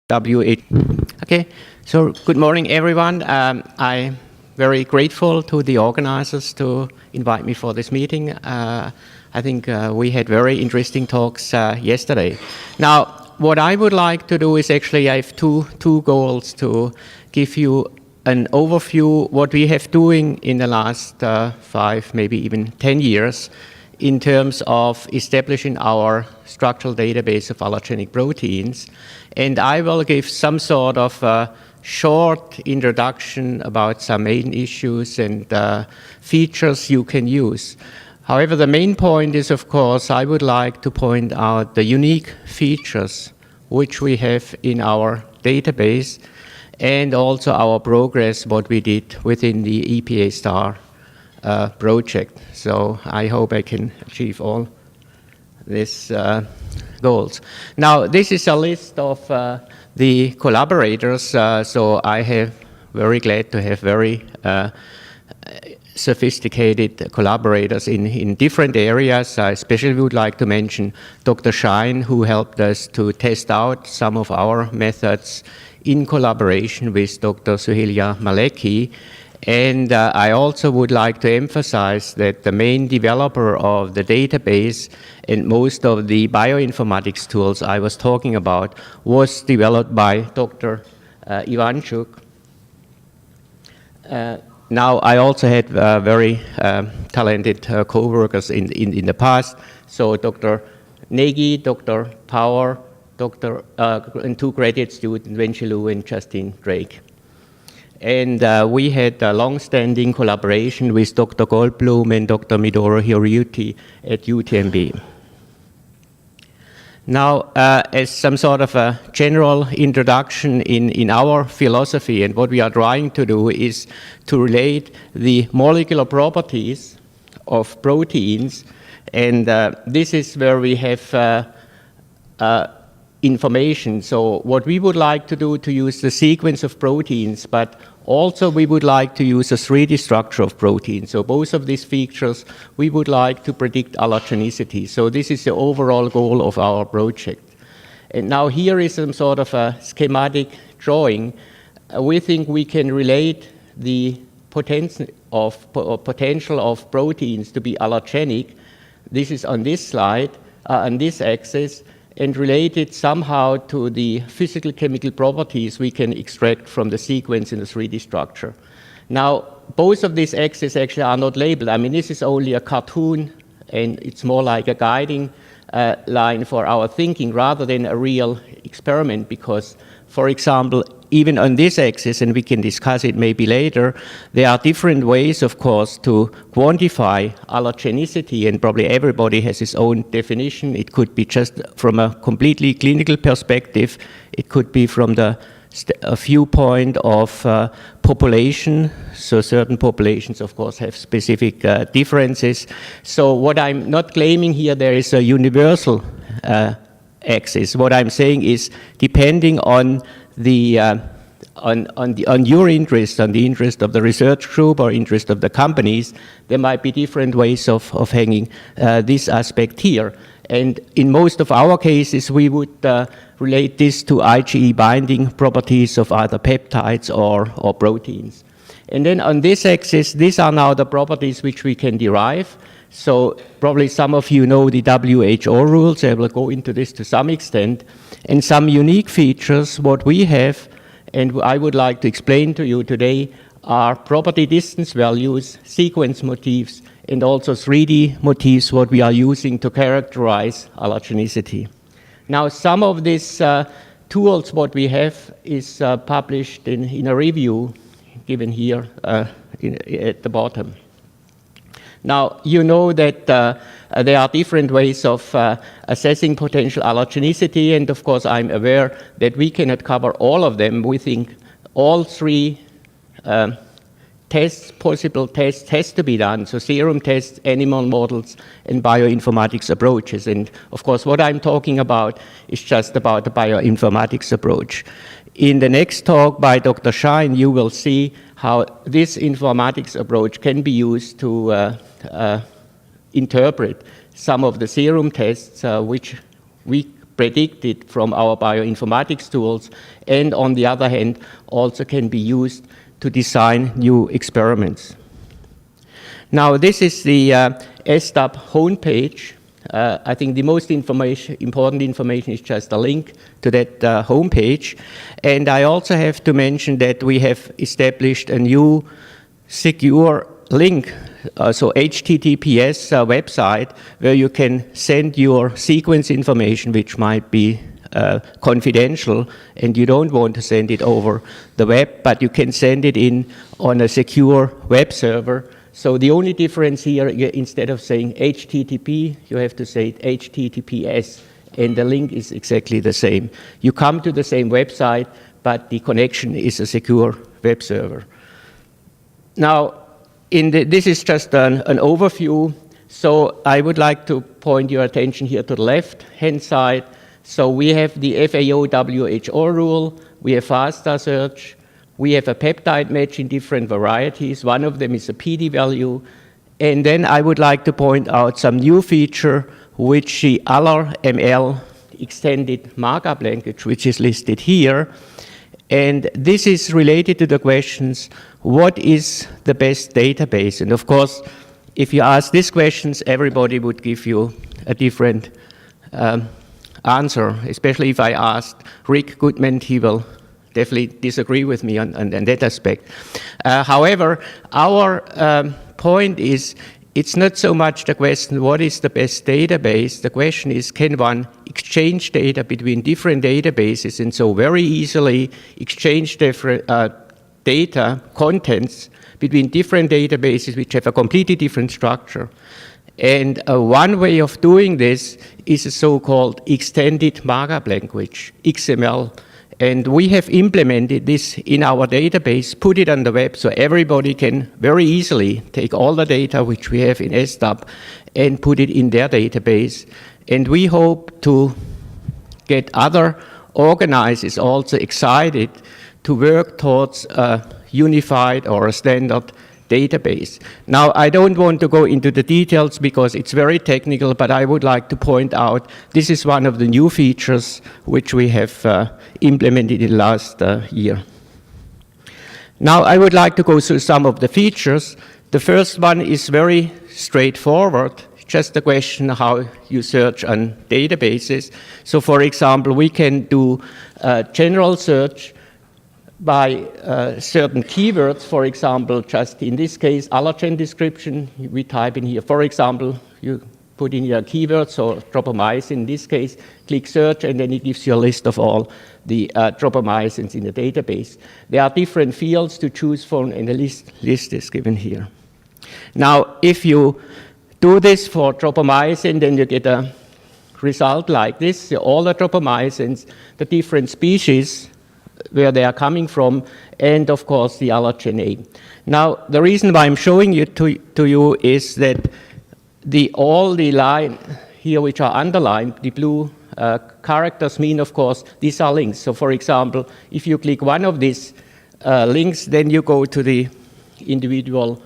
W8. Okay, so good morning, everyone. I'm very grateful to the organizers to invite me for this meeting. I think we had very interesting talks yesterday. Now, what I would like to do is actually I have two goals to give you an overview what we have doing in the last 5, maybe even 10 years in terms of establishing our structural database of allergenic proteins. And I will give some sort of a short introduction about some main issues and features you can use. However, the main point is, of course, I would like to point out the unique features which we have in our database and also our progress, what we did within the EPA STAR project. So I hope I can achieve all these goals. Now, this is a list of the collaborators. So I have very glad to have very sophisticated collaborators in different areas. I especially would like to mention Dr. Shine, who helped us to test out some of our methods in collaboration with Dr. Suhelia Maleki. And I also would like to emphasize that the main developer of the database and most of the bioinformatics tools I was talking about was developed by Dr. Ivanchuk. Now, I also had very talented co-workers in the past. So Dr. Nagy, Dr. Power, and 2 graduate students, Wenxi Lu and Justine Drake. And we had a long-standing collaboration with Dr. Goldblum and Dr. Midori Hiroyuki at UTMB. Now, as some sort of a general introduction in our philosophy, and what we are trying to do is to relate the molecular properties of proteins, and this is where we have information. So what we would like to do to use the sequence of proteins, but also we would like to use a 3D structure of proteins. So both of these features, we would like to predict allergenicity. So this is the overall goal of our project. And now here is some sort of a schematic drawing. We think we can relate the potential of proteins to be allergenic. This is on this slide, on this axis, and related somehow to the physical chemical properties we can extract from the sequence in the 3D structure. Now, both of these axes actually are not labeled. I mean, this is only a cartoon, and it's more like a guiding line for our thinking rather than a real experiment, because, for example, even on this axis, and we can discuss it maybe later, there are different ways, of course, to quantify allergenicity, and probably everybody has his own definition. It could be just from a completely clinical perspective. It could be from the viewpoint of population. So certain populations, of course, have specific differences. So what I'm not claiming here, there is a universal axis. What I'm saying is, depending on the on your interest, on the interest of the research group or interest of the companies, there might be different ways of hanging this aspect here. And in most of our cases, we would relate this to IgE binding properties of either peptides or proteins. And then on this axis, these are now the properties which we can derive. So probably some of you know the WHO rules. I will go into this to some extent. And some unique features, what we have, and I would like to explain to you today, are property distance values, sequence motifs, and also 3D motifs, what we are using to characterize allergenicity. Now, some of these tools, what we have, is published in a review given here at the bottom. Now, you know that there are different ways of assessing potential allergenicity, and of course I'm aware that we cannot cover all of them. We think all 3 possible tests has to be done, so serum tests, animal models, and bioinformatics approaches. And of course what I'm talking about is just about the bioinformatics approach. In the next talk by Dr. Shine, you will see how this informatics approach can be used to interpret some of the serum tests which we predicted from our bioinformatics tools, and on the other hand, also can be used to design new experiments. Now, this is the SDAP homepage. I think the most important information is just a link to that homepage. And I also have to mention that we have established a new secure link, so HTTPS website, where you can send your sequence information, which might be confidential, and you don't want to send it over the web, but you can send it in on a secure web server. So the only difference here, instead of saying HTTP, you have to say HTTPS, and the link is exactly the same. You come to the same website, but the connection is a secure web server. Now, this is just an overview. So I would like to point your attention here to the left-hand side. So we have the FAO-WHO rule, we have FASTA search, we have a peptide match in different varieties. One of them is a PD value. And then I would like to point out some new feature, which the ALLER-ML extended markup language, which is listed here. And this is related to the questions, what is the best database? And of course, if you ask these questions, everybody would give you a different answer, especially if I asked Rick Goodman, he will definitely disagree with me on that aspect. However, our point is, it's not so much the question, what is the best database? The question is, can one exchange data between different databases, and so very easily exchange different data, contents, between different databases which have a completely different structure. And one way of doing this is a so-called extended markup language, XML. And we have implemented this in our database, put it on the web, so everybody can very easily take all the data which we have in SDAP and put it in their database. And we hope to get other organizers also excited to work towards a unified or a standard database. Now, I don't want to go into the details because it's very technical, but I would like to point out this is one of the new features which we have implemented in the last year. Now, I would like to go through some of the features. The first one is very straightforward, just a question how you search on databases. So, for example, we can do a general search by certain keywords, for example, just in this case, allergen description, we type in here, for example, you put in your keywords, so tropomycin in this case, click search, and then it gives you a list of all the tropomycins in the database. There are different fields to choose from, and the list is given here. Now, if you do this for tropomycin, then you get a result like this, so all the tropomycins, the different species, where they are coming from, and of course the allergen name. Now, the reason why I'm showing it to you is that all the line here which are underlined, the blue characters mean, of course, these are links. So, for example, if you click one of these links, then you go to the individual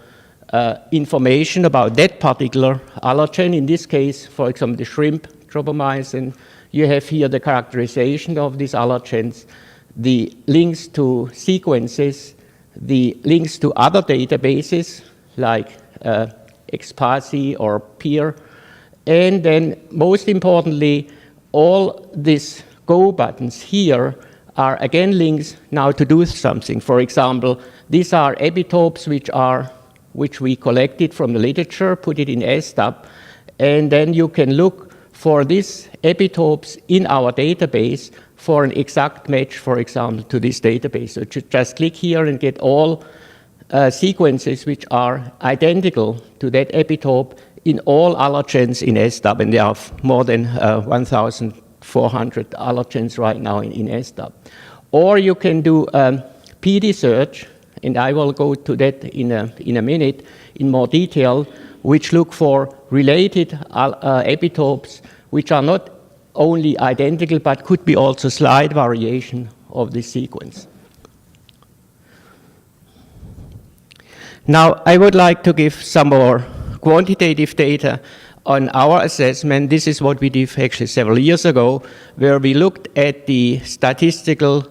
information about that particular allergen. In this case, for example, the shrimp tropomycin. You have here the characterization of these allergens, the links to sequences, the links to other databases like XPASI or PEER, and then most importantly, all these Go buttons here are again links now to do something. For example, these are epitopes which we collected from the literature, put it in SDAP, and then you can look for these epitopes in our database for an exact match, for example, to this database. So just click here and get all sequences which are identical to that epitope in all allergens in SDAP, and there are more than 1,400 allergens right now in SDAP. Or you can do PD search, and I will go to that in a minute in more detail, which look for related epitopes which are not only identical, but could be also slight variation of the sequence. Now, I would like to give some more quantitative data on our assessment, this is what we did actually several years ago, where we looked at the statistical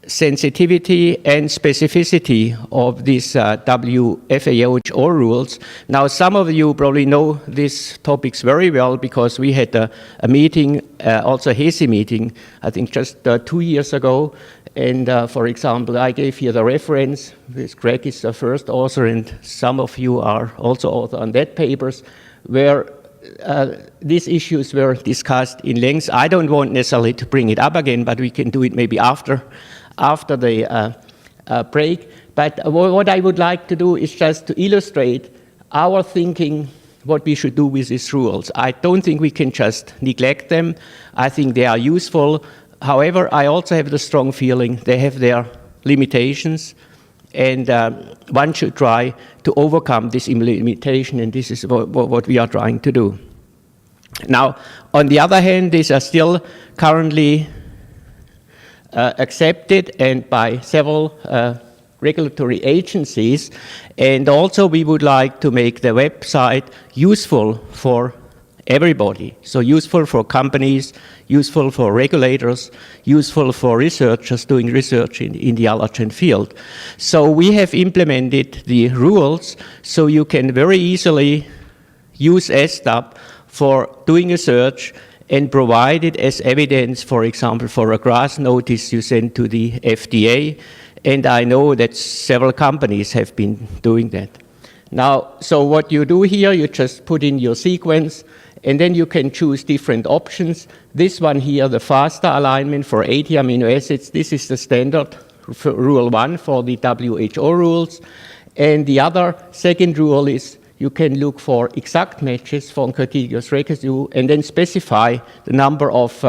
sensitivity and specificity of these WHO rules. Now, some of you probably know these topics very well because we had a meeting, also a HESI meeting, I think just 2 years ago. And for example, I gave here the reference, which Greg is the first author, and some of you are also author on that papers, where these issues were discussed in length. I don't want necessarily to bring it up again, but we can do it maybe after the break. But what I would like to do is just to illustrate our thinking, what we should do with these rules. I don't think we can just neglect them. I think they are useful. However, I also have the strong feeling they have their limitations, and one should try to overcome this limitation, and this is what we are trying to do. Now, on the other hand, these are still currently accepted and by several regulatory agencies, and also we would like to make the website useful for everybody. So useful for companies, useful for regulators, useful for researchers doing research in the allergen field. So we have implemented the rules so you can very easily use SDAP for doing a search and provide it as evidence, for example, for a GRAS notice you send to the FDA. And I know that several companies have been doing that. Now, so what you do here, you just put in your sequence, and then you can choose different options. This one here, the faster alignment for 80 amino acids, this is the standard rule 1 for the WHO rules. And the other second rule is you can look for exact matches for contiguous residue and then specify the number of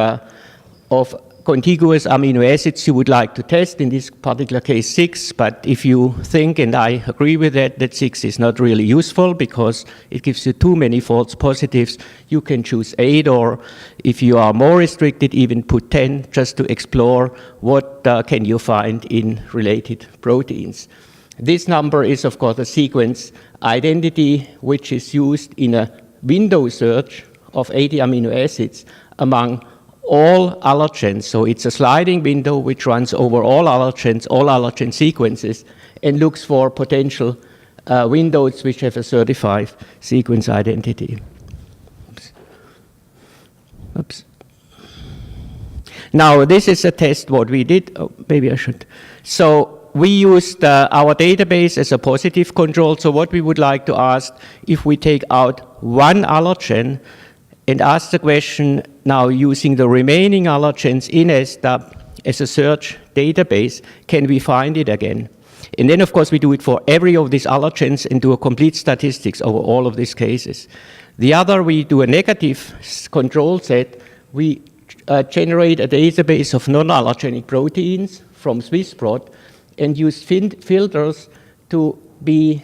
contiguous amino acids you would like to test, in this particular case 6, but if you think, and I agree with that 6 is not really useful because it gives you too many false positives, you can choose 8, or if you are more restricted, even put 10, just to explore what can you find in related proteins. This number is, of course, a sequence identity, which is used in a window search of 80 amino acids among all allergens. So it's a sliding window which runs over all allergens, all allergen sequences, and looks for potential windows which have a certified sequence identity. Oops. Now, this is a test what we did. Oh, maybe I should. So we used our database as a positive control. So what we would like to ask, if we take out one allergen and ask the question, now using the remaining allergens in SDAP as a search database, can we find it again? And then, of course, we do it for every of these allergens and do a complete statistics over all of these cases. The other, we do a negative control set. We generate a database of non-allergenic proteins from SwissProt and use filters to be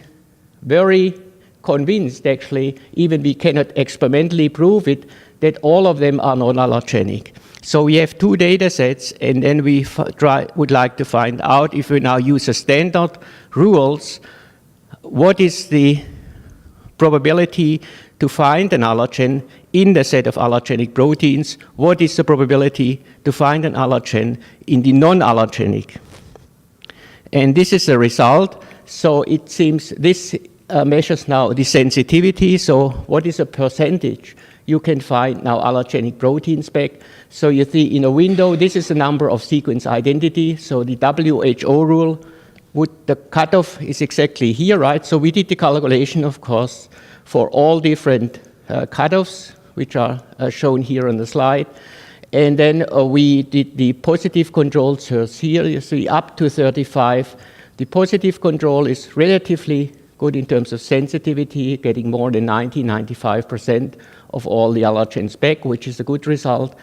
very convinced, actually, even we cannot experimentally prove it, that all of them are non-allergenic. So we have 2 data sets, and then we would like to find out, if we now use a standard rules, what is the probability to find an allergen in the set of allergenic proteins? What is the probability to find an allergen in the non-allergenic? And this is the result. So it seems this measures now the sensitivity. So what is a percentage you can find now allergenic proteins back? So you see in a window, this is the number of sequence identity. So the WHO rule, the cutoff is exactly here, right? So we did the calculation, of course, for all different cutoffs, which are shown here on the slide. And then we did the positive control search here. You see up to 35. The positive control is relatively good in terms of sensitivity, getting more than 95% of all the allergens back, which is a good result.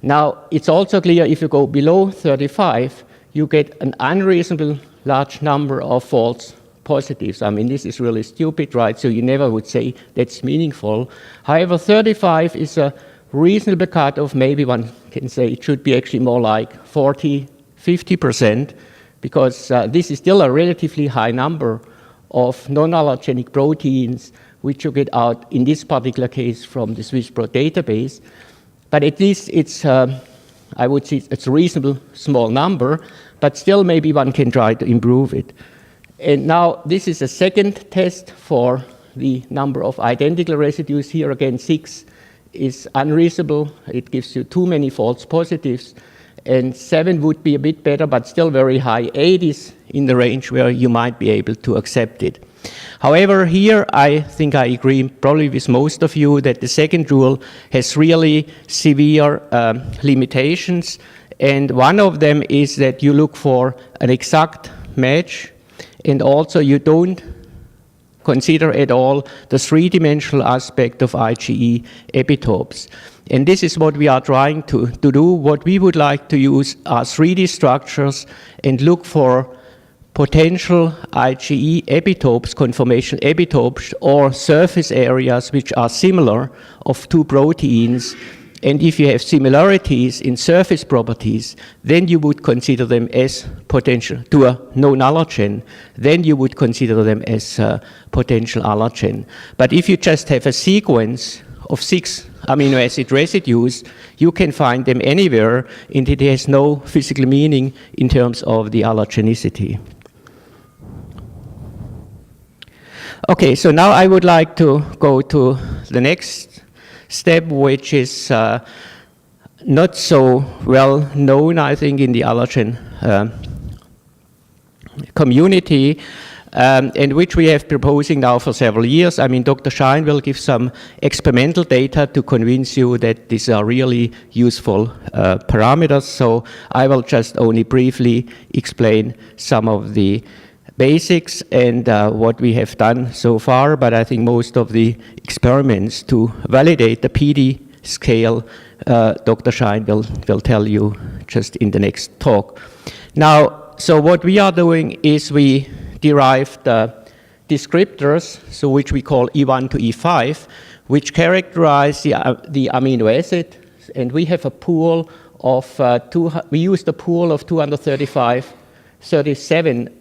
Now, it's also clear if you go below 35, you get an unreasonable large number of false positives. I mean, this is really stupid, right? So you never would say that's meaningful. However, 35 is a reasonable cutoff. Maybe one can say it should be actually more like 40, 50%, because this is still a relatively high number of non-allergenic proteins which you get out in this particular case from the SwissProt database. But at least it's, I would say it's a reasonable small number, but still maybe one can try to improve it. And now this is a second test for the number of identical residues. Here again, 6 is unreasonable. It gives you too many false positives. And 7 would be a bit better, but still very high. 8 is in the range where you might be able to accept it. However, here I think I agree probably with most of you that the second rule has really severe limitations. And one of them is that you look for an exact match, and also you don't consider at all the three-dimensional aspect of IgE epitopes. And this is what we are trying to do. What we would like to use are 3D structures and look for potential IgE epitopes, conformation epitopes, or surface areas which are similar of two proteins. And if you have similarities in surface properties, then you would consider them as potential to a known allergen. Then you would consider them as potential allergen. But if you just have a sequence of 6 amino acid residues, you can find them anywhere, and it has no physical meaning in terms of the allergenicity. Okay, so now I would like to go to the next step, which is not so well known, I think, in the allergen community, and which we have proposing now for several years. I mean, Dr. Schein will give some experimental data to convince you that these are really useful parameters, so I will just only briefly explain some of the basics and what we have done so far, but I think most of the experiments to validate the PD scale, Dr. Schein will tell you just in the next talk. Now, so what we are doing is we derived descriptors, so which we call E1 to E5, which characterize the amino acid, and we have a pool of, we used a pool of 237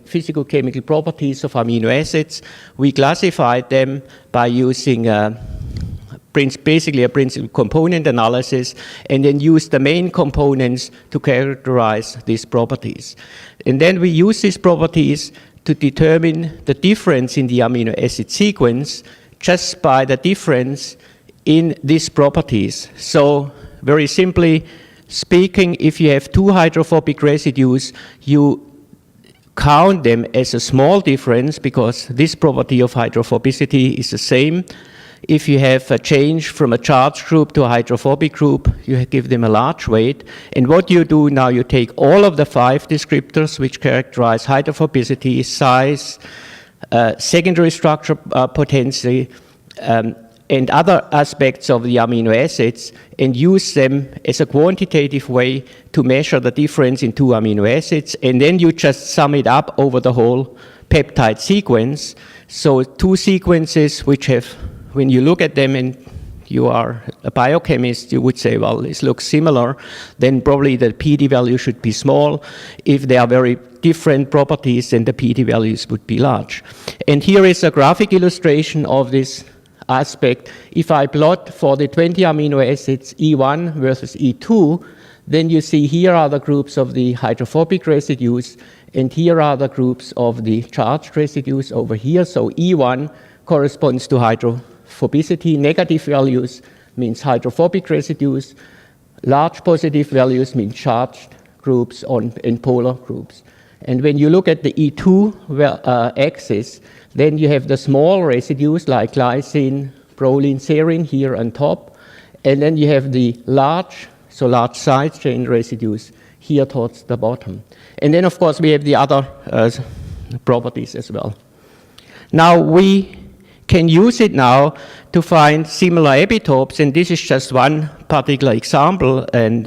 physicochemical properties of amino acids. We classified them by using basically a principal component analysis, and then use the main components to characterize these properties. And then we use these properties to determine the difference in the amino acid sequence just by the difference in these properties. So very simply speaking, if you have 2 hydrophobic residues, you count them as a small difference because this property of hydrophobicity is the same. If you have a change from a charged group to a hydrophobic group, you give them a large weight. And what you do now, you take all of the 5 descriptors which characterize hydrophobicity, size, secondary structure potency, and other aspects of the amino acids, and use them as a quantitative way to measure the difference in 2 amino acids, and then you just sum it up over the whole peptide sequence. So 2 sequences which have, when you look at them and you are a biochemist, you would say, well, this looks similar, then probably the PD value should be small. If they are very different properties, then the PD values would be large. And here is a graphic illustration of this aspect. If I plot for the 20 amino acids E1 versus E2, then you see here are the groups of the hydrophobic residues, and here are the groups of the charged residues over here. So E1 corresponds to hydrophobicity. Negative values means hydrophobic residues. Large positive values mean charged groups and polar groups. And when you look at the E2 axis, then you have the small residues like glycine, proline, serine here on top. And then you have the large, so large side chain residues here towards the bottom. And then, of course, we have the other properties as well. Now, we can use it now to find similar epitopes, and this is just one particular example, and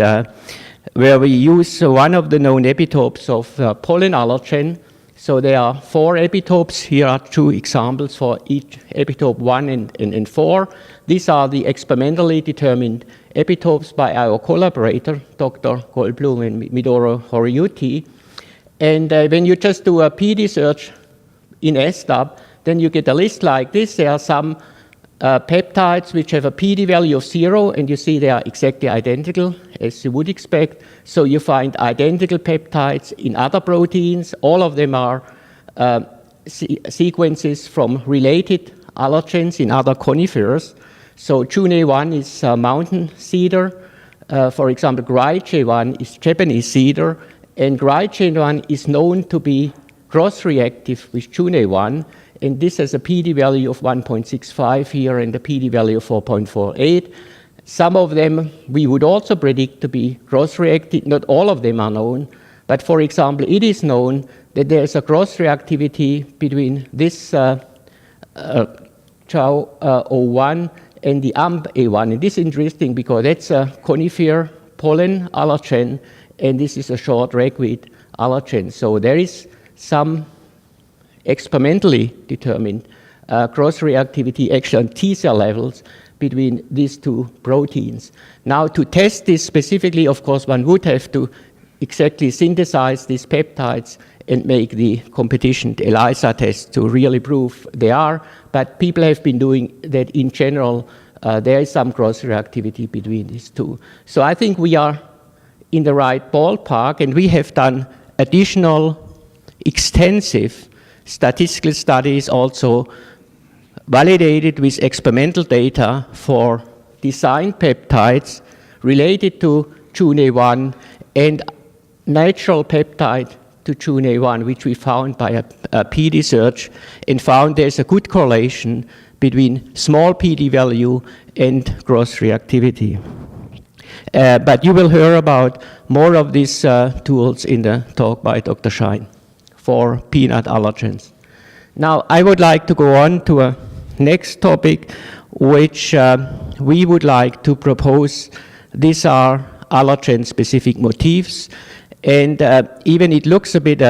where we use one of the known epitopes of pollen allergen. So there are 4 epitopes. Here are 2 examples for each epitope 1 and 4. These are the experimentally determined epitopes by our collaborator, Dr. Goldblum and Midori Horiyuki. And when you just do a PD search in SDAP, then you get a list like this. There are some peptides which have a PD value of 0, and you see they are exactly identical as you would expect. So you find identical peptides in other proteins. All of them are sequences from related allergens in other conifers. So June-A1 is mountain cedar. For example, Greitsch-A1 is Japanese cedar, and Greitsch-A1 is known to be cross-reactive with June-A1, and this has a PD value of 1.65 here and a PD value of 4.48. Some of them we would also predict to be cross-reactive. Not all of them are known, but for example, it is known that there's a cross-reactivity between this Chow-O1 and the AMP-A1. And this is interesting because that's a conifer pollen allergen, and this is a short ragweed allergen. So there is some experimentally determined cross-reactivity actually on T-cell levels between these two proteins. Now, to test this specifically, of course, one would have to exactly synthesize these peptides and make the competition ELISA test to really prove they are. But people have been doing that in general. There is some cross-reactivity between these two. So I think we are in the right ballpark, and we have done additional extensive statistical studies also validated with experimental data for designed peptides related to June-A1 and natural peptide to June-A1, which we found by a PD search, and found there's a good correlation between small PD value and cross-reactivity. But you will hear about more of these tools in the talk by Dr. Schein for peanut allergens. Now, I would like to go on to a next topic, which we would like to propose. These are allergen-specific motifs, and even it looks a bit,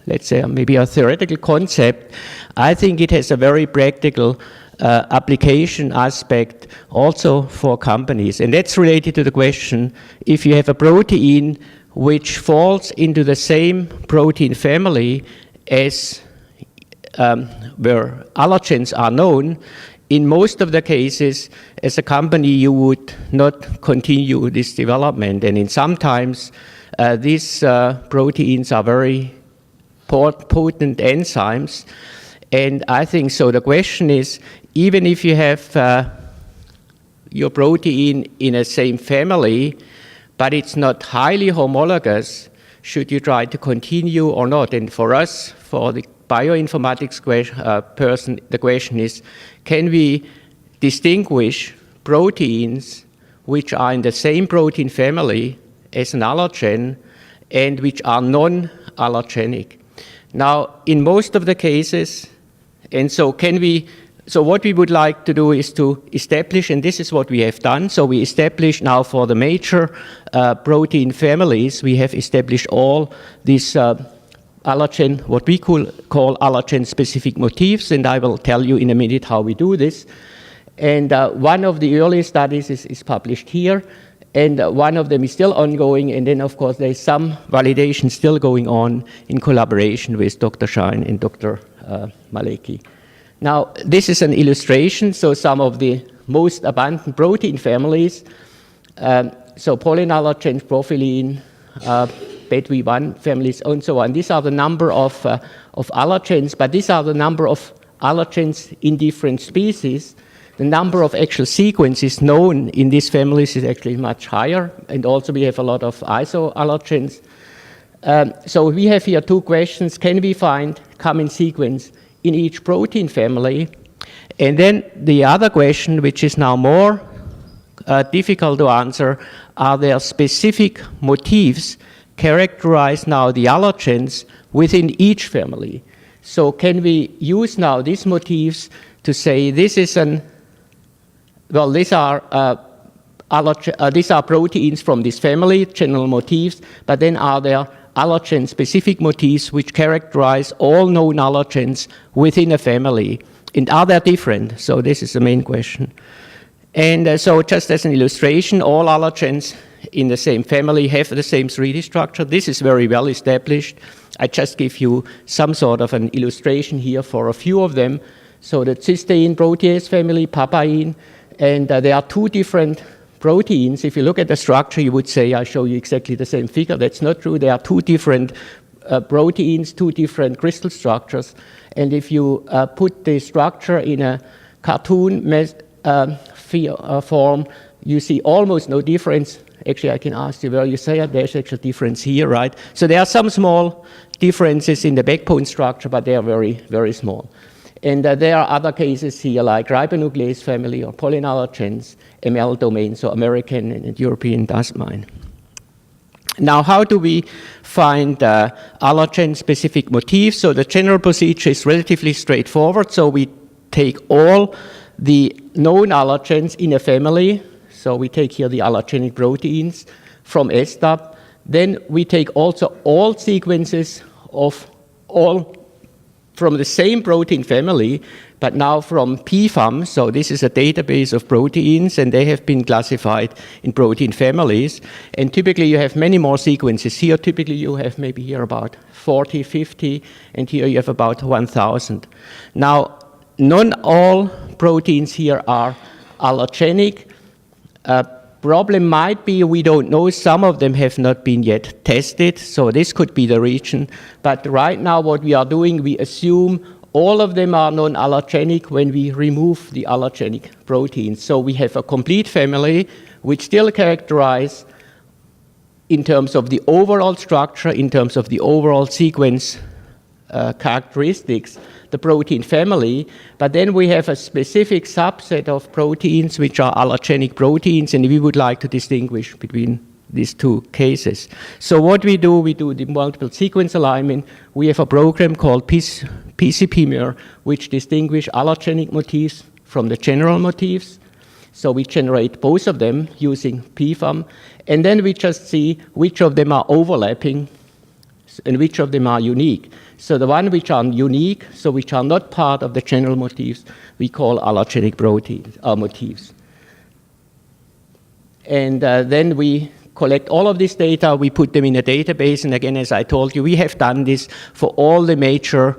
let's say, maybe a theoretical concept. I think it has a very practical application aspect also for companies, and that's related to the question, if you have a protein which falls into the same protein family as where allergens are known, in most of the cases, as a company, you would not continue this development. And in sometimes, these proteins are very potent enzymes. And I think so. The question is, even if you have your protein in a same family, but it's not highly homologous, should you try to continue or not? And for us, for the bioinformatics person, the question is, can we distinguish proteins which are in the same protein family as an allergen and which are non-allergenic? Now, in most of the cases, and so so what we would like to do is to establish, and this is what we have done. So we establish now for the major protein families, we have established all these allergen, what we call allergen-specific motifs, and I will tell you in a minute how we do this. And one of the early studies is published here, and one of them is still ongoing, and then of course there is some validation still going on in collaboration with Dr. Schein and Dr. Maleki. Now, this is an illustration, so some of the most abundant protein families, so pollen allergens, prophyllene, BETV1 families, and so on. These are the number of allergens, but these are the number of allergens in different species. The number of actual sequences known in these families is actually much higher, and also we have a lot of isoallergens. So we have here two questions. Can we find common sequence in each protein family? And then the other question, which is now more difficult to answer, are there specific motifs characterize now the allergens within each family? So can we use now these motifs to say this is these are proteins from this family, general motifs, but then are there allergen-specific motifs which characterize all known allergens within a family? And are they different? So this is the main question. And so just as an illustration, all allergens in the same family have the same 3D structure. This is very well established. I just give you some sort of an illustration here for a few of them. So the cysteine protease family, papain, and there are two different proteins. If you look at the structure, you would say, I show you exactly the same figure. That's not true. There are two different proteins, two different crystal structures. And if you put the structure in a cartoon form, you see almost no difference. Actually, I can ask you where you say it. There's actually a difference here, right? So there are some small differences in the backbone structure, but they are very, very small. And there are other cases here, like ribonuclease family or pollenallergens, ML domain, so American and European dust mine. Now, how do we find allergen-specific motifs? So the general procedure is relatively straightforward. So we take all the known allergens in a family. So we take here the allergenic proteins from SDAP. Then we take also all sequences of all from the same protein family, but now from PFAM. So this is a database of proteins, and they have been classified in protein families. And typically you have many more sequences. Here typically you have maybe here about 40, 50, and here you have about 1,000. Now, not all proteins here are allergenic. Problem might be we don't know. Some of them have not been yet tested, so this could be the region. But right now what we are doing, we assume all of them are non-allergenic when we remove the allergenic proteins. So we have a complete family which still characterize in terms of the overall structure, in terms of the overall sequence characteristics, the protein family, but then we have a specific subset of proteins which are allergenic proteins, and we would like to distinguish between these two cases. So what we do the multiple sequence alignment. We have a program called PCPmer, which distinguish allergenic motifs from the general motifs. So we generate both of them using PFAM, and then we just see which of them are overlapping and which of them are unique. So the one which are unique, so which are not part of the general motifs, we call allergenic proteins, motifs. And then we collect all of this data, we put them in a database, and again, as I told you, we have done this for all the major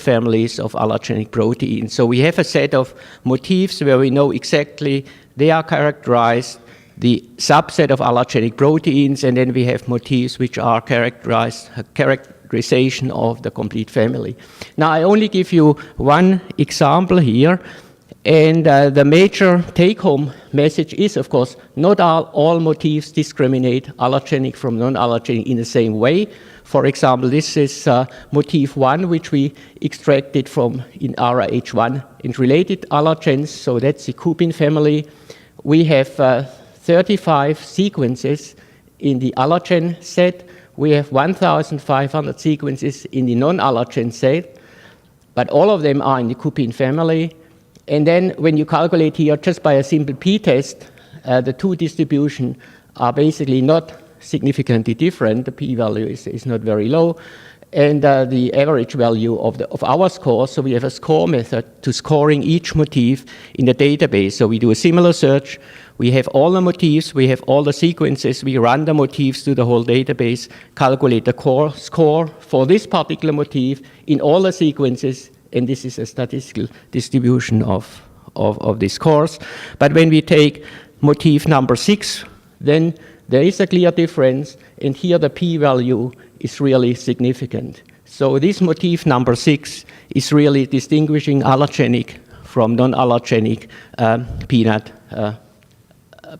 families of allergenic proteins. So we have a set of motifs where we know exactly they are characterized, the subset of allergenic proteins, and then we have motifs which are characterization of the complete family. Now, I only give you one example here, and the major take-home message is, of course, not all motifs discriminate allergenic from non-allergenic in the same way. For example, this is motif 1, which we extracted from in RAH1 and related allergens, so that's the cupin family. We have 35 sequences in the allergen set. We have 1,500 sequences in the non-allergen set, but all of them are in the cupin family. And then when you calculate here just by a simple p-test, the two distributions are basically not significantly different. The p-value is not very low. And the average value of our score, so we have a score method to scoring each motif in the database. So we do a similar search. We have all the motifs, we have all the sequences, we run the motifs to the whole database, calculate the score for this particular motif in all the sequences, and this is a statistical distribution of these scores. But when we take motif number 6, then there is a clear difference, and here the p-value is really significant. So this motif number 6 is really distinguishing allergenic from non-allergenic peanut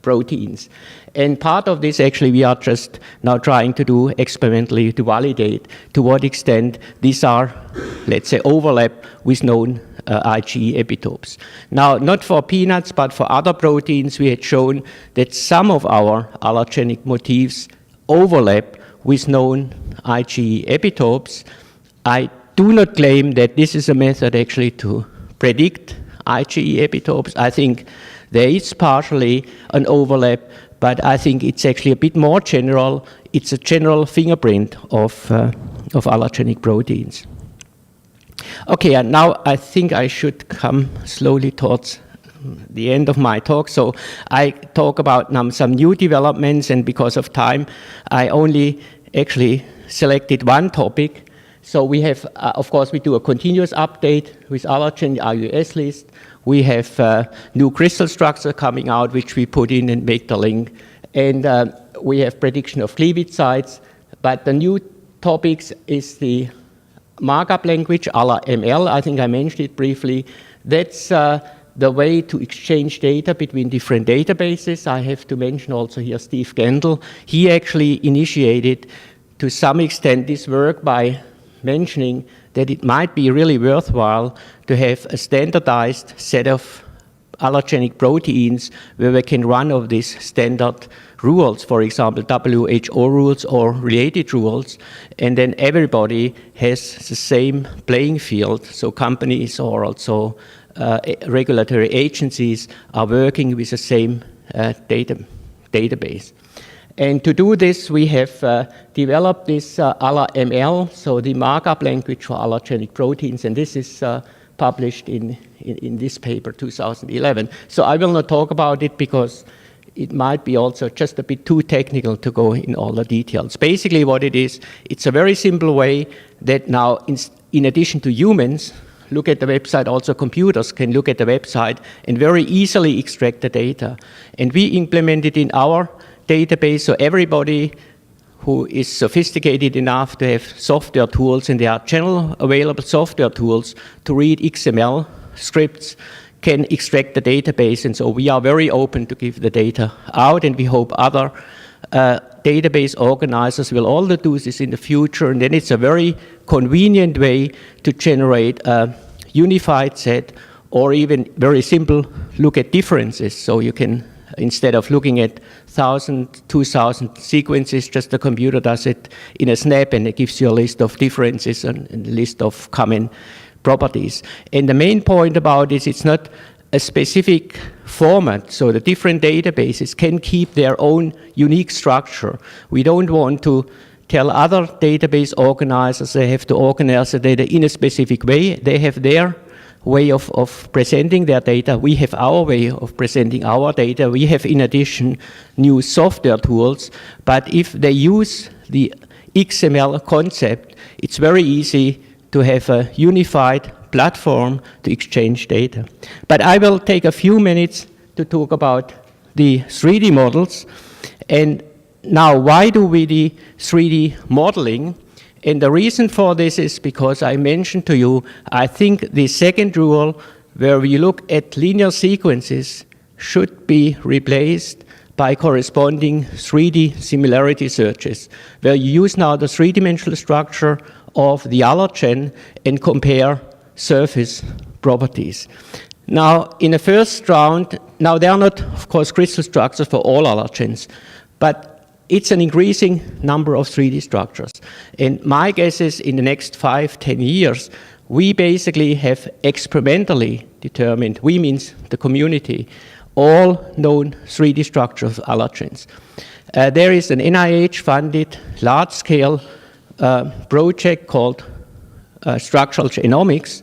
proteins. And part of this, actually, we are just now trying to do experimentally to validate to what extent these are, let's say, overlap with known IgE epitopes. Now, not for peanuts, but for other proteins, we had shown that some of our allergenic motifs overlap with known IgE epitopes. I do not claim that this is a method actually to predict IgE epitopes. I think there is partially an overlap, but I think it's actually a bit more general. It's a general fingerprint of allergenic proteins. Okay, and now I think I should come slowly towards the end of my talk. So I talk about some new developments, and because of time, I only actually selected one topic. So we have, of course, we do a continuous update with allergen IUS list. We have new crystal structure coming out, which we put in and make the link. And we have prediction of cleavage sites. But the new topics is the markup language, ML. I think I mentioned it briefly. That's the way to exchange data between different databases. I have to mention also here Steve Gendel. He actually initiated, to some extent, this work by mentioning that it might be really worthwhile to have a standardized set of allergenic proteins where we can run of these standard rules, for example, WHO rules or related rules, and then everybody has the same playing field. So companies or also regulatory agencies are working with the same database. And to do this, we have developed this ML, so the markup language for allergenic proteins, and this is published in this paper, 2011. So I will not talk about it because it might be also just a bit too technical to go in all the details. Basically what it is, it's a very simple way that now, in addition to humans, look at the website, also computers can look at the website and very easily extract the data. And we implement it in our database, so everybody who is sophisticated enough to have software tools, and there are general available software tools to read XML scripts, can extract the database. And so we are very open to give the data out, and we hope other database organizers will also do this in the future. And then it's a very convenient way to generate a unified set, or even very simple look at differences. So you can, instead of looking at 1,000, 2,000 sequences, just the computer does it in a snap, and it gives you a list of differences and a list of common properties. And the main point about this, it's not a specific format, so the different databases can keep their own unique structure. We don't want to tell other database organizers they have to organize the data in a specific way. They have their way of presenting their data. We have our way of presenting our data. We have, in addition, new software tools. But if they use the XML concept, it's very easy to have a unified platform to exchange data. But I will take a few minutes to talk about the 3D models. And now, why do we do 3D modeling? And the reason for this is because I mentioned to you, I think the second rule, where we look at linear sequences, should be replaced by corresponding 3D similarity searches, where you use now the three-dimensional structure of the allergen and compare surface properties. Now, in the first round, now there are not, of course, crystal structures for all allergens, but it's an increasing number of 3D structures. And my guess is in the next 5-10 years, we basically have experimentally determined, we means the community, all known 3D structures of allergens. There is an NIH-funded large-scale project called Structural Genomics,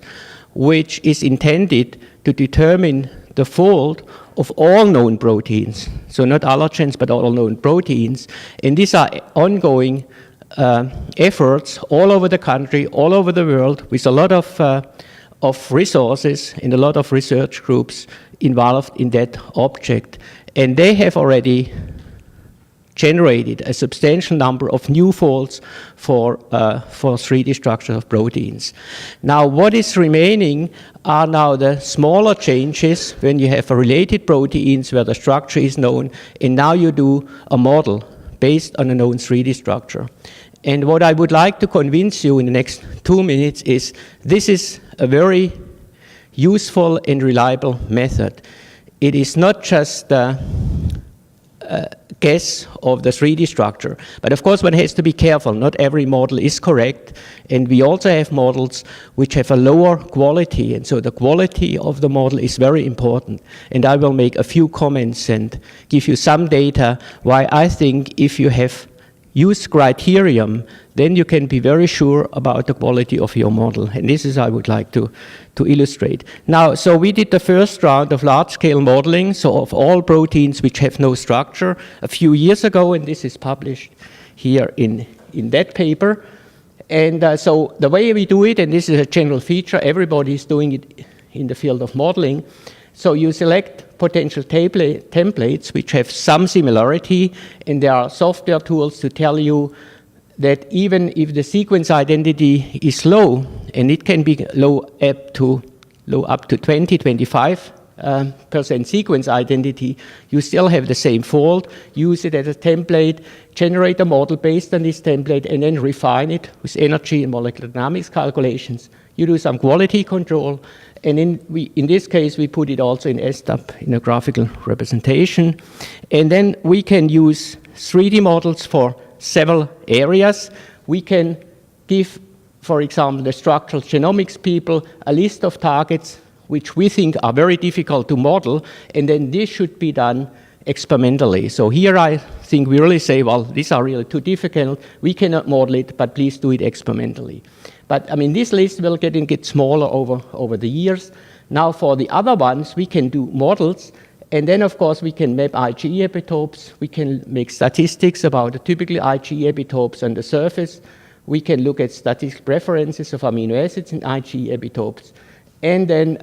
which is intended to determine the fold of all known proteins. So not allergens, but all known proteins. And these are ongoing efforts all over the country, all over the world, with a lot of resources and a lot of research groups involved in that object. And they have already generated a substantial number of new folds for 3D structure of proteins. Now, what is remaining are now the smaller changes when you have a related proteins where the structure is known, and now you do a model based on a known 3D structure. And what I would like to convince you in the next 2 minutes is this is a very useful and reliable method. It is not just guess of the 3D structure. But of course, one has to be careful. Not every model is correct. And we also have models which have a lower quality. And so the quality of the model is very important. And I will make a few comments and give you some data why I think if you have used criterion, then you can be very sure about the quality of your model. And this is I would like to illustrate. Now, so we did the first round of large-scale modeling, so of all proteins which have no structure, a few years ago, and this is published here in that paper. And so the way we do it, and this is a general feature, everybody is doing it in the field of modeling. So you select potential templates which have some similarity, and there are software tools to tell you that even if the sequence identity is low, and it can be low up to 20, 25% sequence identity, you still have the same fault. Use it as a template, generate a model based on this template, and then refine it with energy and molecular dynamics calculations. You do some quality control, and in this case, we put it also in SDAP, in a graphical representation. And then we can use 3D models for several areas. We can give, for example, the structural genomics people a list of targets which we think are very difficult to model, and then this should be done experimentally. So here I think we really say, well, these are really too difficult, we cannot model it, but please do it experimentally. But I mean, this list will get smaller over the years. Now for the other ones, we can do models, and then of course we can map IgE epitopes, we can make statistics about the typical IgE epitopes on the surface, we can look at statistical preferences of amino acids in IgE epitopes, and then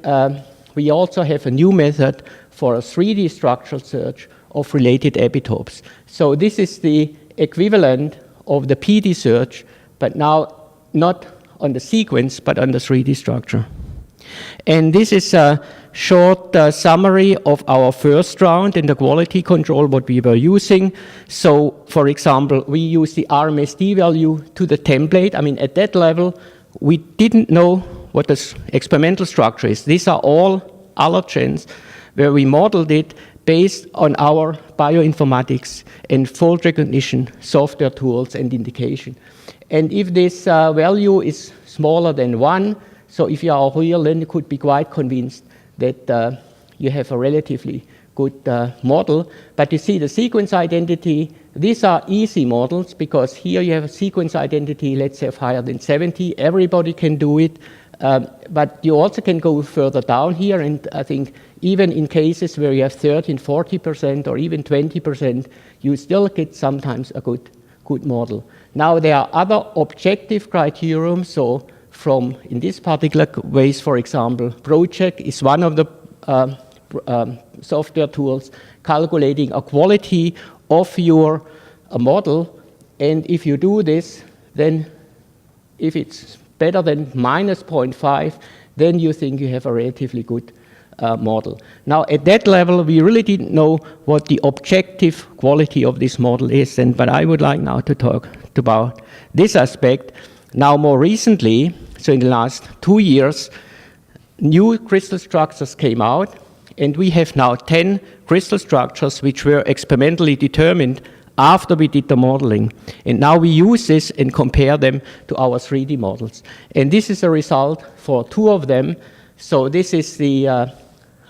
we also have a new method for a 3D structural search of related epitopes. So this is the equivalent of the PD search, but now not on the sequence, but on the 3D structure. And this is a short summary of our first round in the quality control, what we were using. So, for example, we use the RMSD value to the template. I mean, at that level, we didn't know what the experimental structure is. These are all allergens where we modeled it based on our bioinformatics and fault recognition software tools and indication. And if this value is smaller than 1, so if you are real, then you could be quite convinced that you have a relatively good model. But you see the sequence identity, these are easy models because here you have a sequence identity, let's say, of higher than 70. Everybody can do it. But you also can go further down here, and I think even in cases where you have 30 and 40% or even 20%, you still get sometimes a good model. Now there are other objective criteria, so from, in this particular case, for example, ProCheck is one of the software tools calculating a quality of your model, and if you do this, then if it's better than -0.5, then you think you have a relatively good model. Now, at that level, we really didn't know what the objective quality of this model is, but I would like now to talk about this aspect. Now, more recently, so in the last 2 years, new crystal structures came out, and we have now 10 crystal structures which were experimentally determined after we did the modeling. And now we use this and compare them to our 3D models. And this is a result for 2 of them. So this is the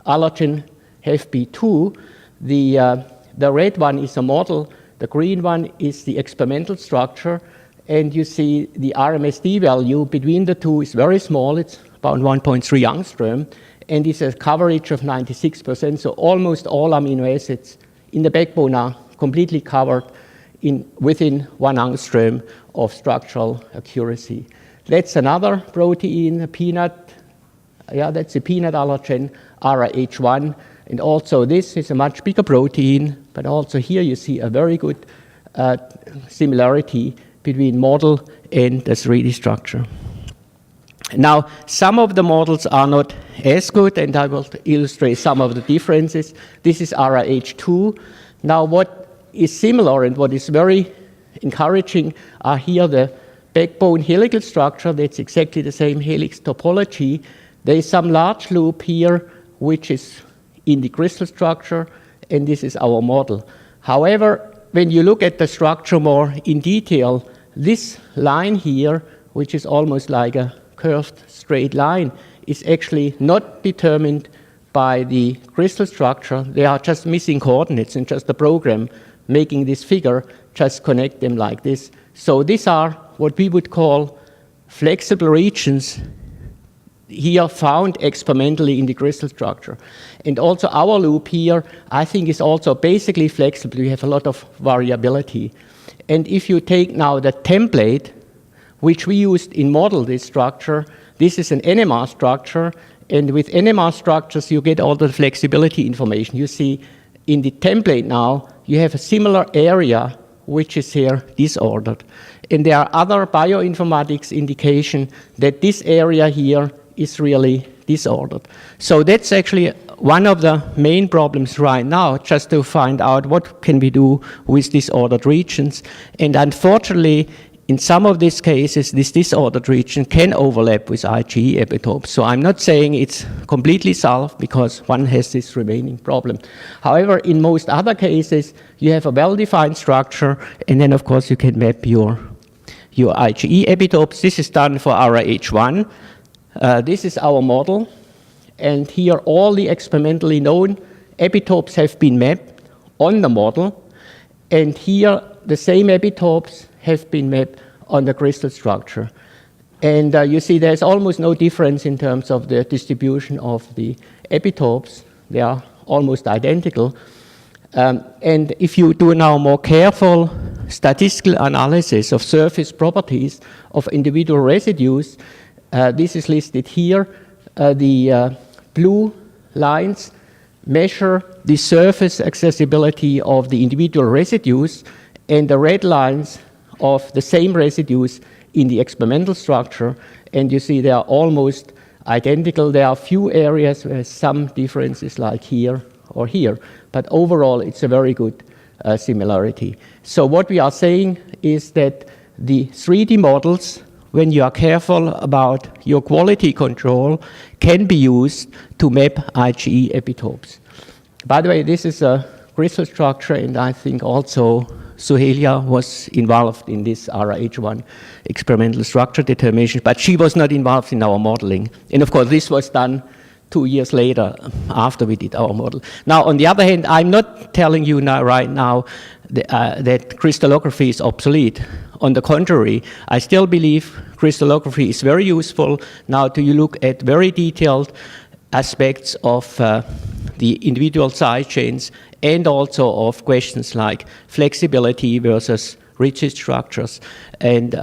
allergen HESI. The red one is a model, the green one is the experimental structure, and you see the RMSD value between the two is very small, it's about 1.3 angstrom, and it's a coverage of 96%, so almost all amino acids in the backbone are completely covered within 1 angstrom of structural accuracy. That's another protein, a peanut. Yeah, that's a peanut allergen, RAH1. And also this is a much bigger protein, but also here you see a very good similarity between model and the 3D structure. Now, some of the models are not as good, and I will illustrate some of the differences. This is RAH2. Now, what is similar and what is very encouraging are here the backbone helical structure. That's exactly the same helix topology. There is some large loop here, which is in the crystal structure, and this is our model. However, when you look at the structure more in detail, this line here, which is almost like a curved straight line, is actually not determined by the crystal structure. They are just missing coordinates, and just the program making this figure just connect them like this. So these are what we would call flexible regions here found experimentally in the crystal structure. And also our loop here, I think, is also basically flexible. We have a lot of variability. And if you take now the template, which we used in model this structure. This is an NMR structure, and with NMR structures you get all the flexibility information. You see in the template now, you have a similar area which is here disordered. And there are other bioinformatics indication that this area here is really disordered. So that's actually one of the main problems right now, just to find out what can we do with disordered regions. And unfortunately, in some of these cases, this disordered region can overlap with IgE epitopes. So I'm not saying it's completely solved because one has this remaining problem. However, in most other cases, you have a well-defined structure, and then of course you can map your IgE epitopes. This is done for RH1. This is our model, and here all the experimentally known epitopes have been mapped on the model, and here the same epitopes have been mapped on the crystal structure. And you see there's almost no difference in terms of the distribution of the epitopes. They are almost identical. And if you do now more careful statistical analysis of surface properties of individual residues, this is listed here. The blue lines measure the surface accessibility of the individual residues, and the red lines of the same residues in the experimental structure, and you see they are almost identical. There are few areas where some differences like here or here, but overall it's a very good similarity. So what we are saying is that the 3D models, when you are careful about your quality control, can be used to map IgE epitopes. By the way, this is a crystal structure, and I think also Suhelia was involved in this RH1 experimental structure determination, but she was not involved in our modeling. And of course, this was done 2 years later after we did our model. Now, on the other hand, I'm not telling you now, right now that crystallography is obsolete. On the contrary, I still believe crystallography is very useful now to look at very detailed aspects of the individual side chains, and also of questions like flexibility versus rigid structures. And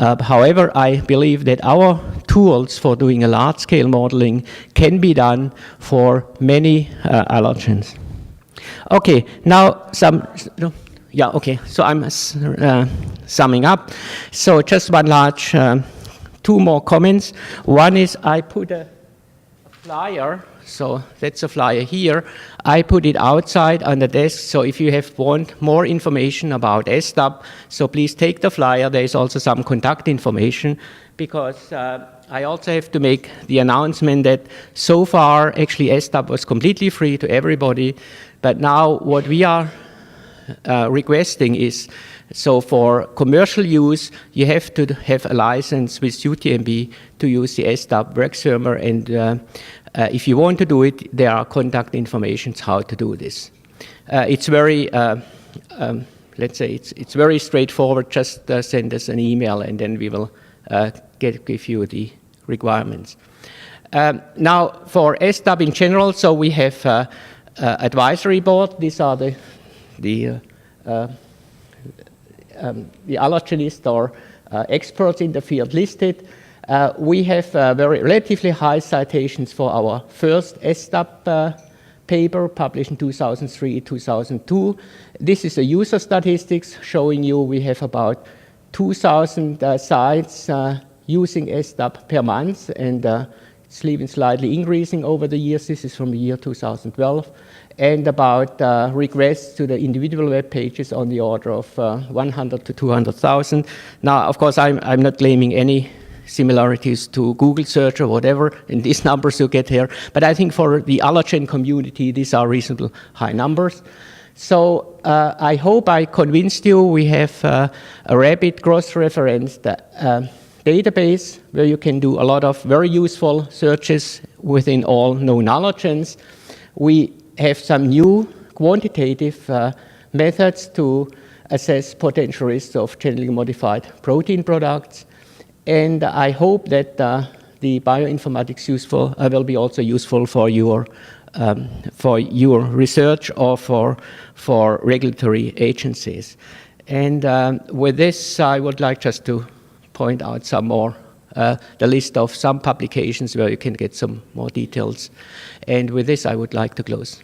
however, I believe that our tools for doing a large-scale modeling can be done for many allergens. Okay, now so I'm summing up. So just one large, two more comments. One is I put a flyer. So that's a flyer here. I put it outside on the desk, so if you want more information about SDAP, so please take the flyer. There is also some contact information, because I also have to make the announcement that so far, actually, SDAP was completely free to everybody, but now what we are requesting is, so for commercial use, you have to have a license with UTMB to use the SDAP Workserver, and if you want to do it, there are contact informations how to do this. It's very, let's say, it's very straightforward. Just send us an email, and then we will give you the requirements. Now, for SDAP in general, so we have advisory board. These are the allergenists or experts in the field listed. We have very relatively high citations for our first SDAP paper published in 2003, 2002. This is a user statistics showing you we have about 2,000 sites using SDAP per month, and it's even slightly increasing over the years. This is from the year 2012. And about requests to the individual web pages on the order of 100 to 200,000. Now, of course, I'm not claiming any similarities to Google search or whatever in these numbers you get here, but I think for the allergen community, these are reasonable high numbers. So I hope I convinced you. We have a rapid cross-referenced database where you can do a lot of very useful searches within all known allergens. We have some new quantitative methods to assess potential risks of genetically modified protein products. And I hope that the bioinformatics will be also useful for your research or for regulatory agencies. And with this, I would like just to point out some more, the list of some publications where you can get some more details. And with this, I would like to close.